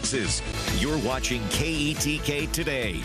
Texas. You're watching KETK Today.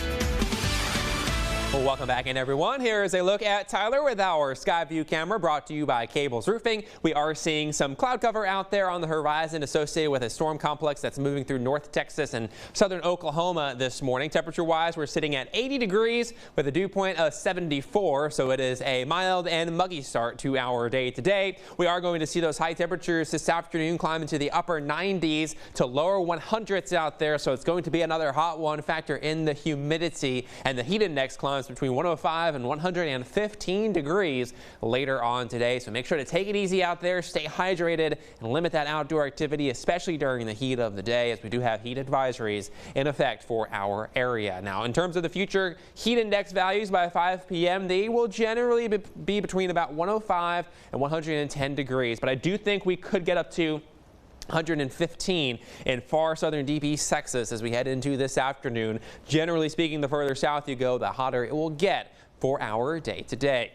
Well, welcome back in, everyone. Here is a look at Tyler with our Skyview camera brought to you by Cables Roofing. We are seeing some cloud cover out there on the horizon associated with a storm complex that's moving through North Texas and southern Oklahoma this morning. Temperature-wise, we're sitting at 80 degrees with a dew point of 74, so it is a mild and muggy start to our day today. We are going to see those high temperatures this afternoon climb into the upper 90s to lower 100s out there, so it's going to be another hot one. Factor in the humidity, and the heat index climbs between 105 and 115 degrees later on today. So make sure to take it easy out there, stay hydrated, and limit that outdoor activity, especially during the heat of the day, as we do have heat advisories in effect for our area. Now, in terms of the future heat index values by 5 p.m., they will generally be between about 105 and 110 degrees. But I do think we could get up to 115 in far southern deep East Texas as we head into this afternoon. Generally speaking, the further south you go, the hotter it will get for our day today.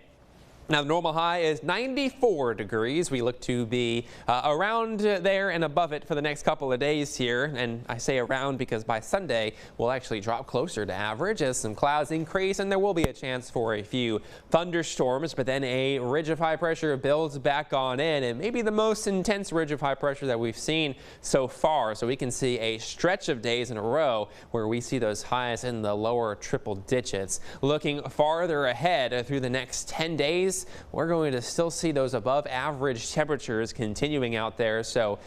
Now, the normal high is 94 degrees. We look to be around there and above it for the next couple of days here. And I say around because by Sunday, we'll actually drop closer to average as some clouds increase, and there will be a chance for a few thunderstorms. But then a ridge of high pressure builds back on in, and maybe the most intense ridge of high pressure that we've seen so far. So we can see a stretch of days in a row where we see those highs in the lower triple digits. Looking farther ahead through the next 10 days, we're going to still see those above average temperatures continuing out there. So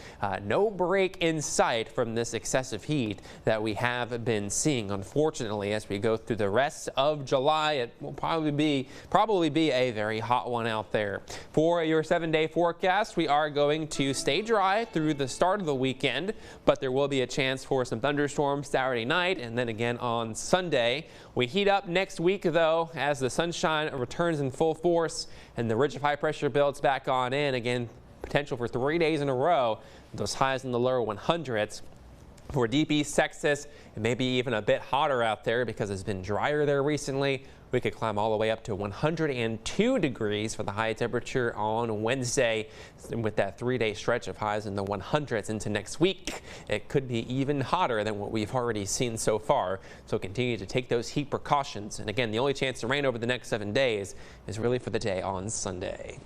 no break in sight from this excessive heat that we have been seeing. Unfortunately, as we go through the rest of July, it will probably be a very hot one out there. For your 7-day forecast, we are going to stay dry through the start of the weekend, but there will be a chance for some thunderstorms Saturday night and then again on Sunday. We heat up next week, though, as the sunshine returns in full force and the ridge of high pressure builds back on in. Again, potential for 3 days in a row, those highs in the lower 100s. For deep East Texas, it may be even a bit hotter out there because it's been drier there recently. We could climb all the way up to 102 degrees for the high temperature on Wednesday. And with that 3-day stretch of highs in the 100s into next week, it could be even hotter than what we've already seen so far. So continue to take those heat precautions. And again, the only chance to rain over the next 7 days is really for the day on Sunday.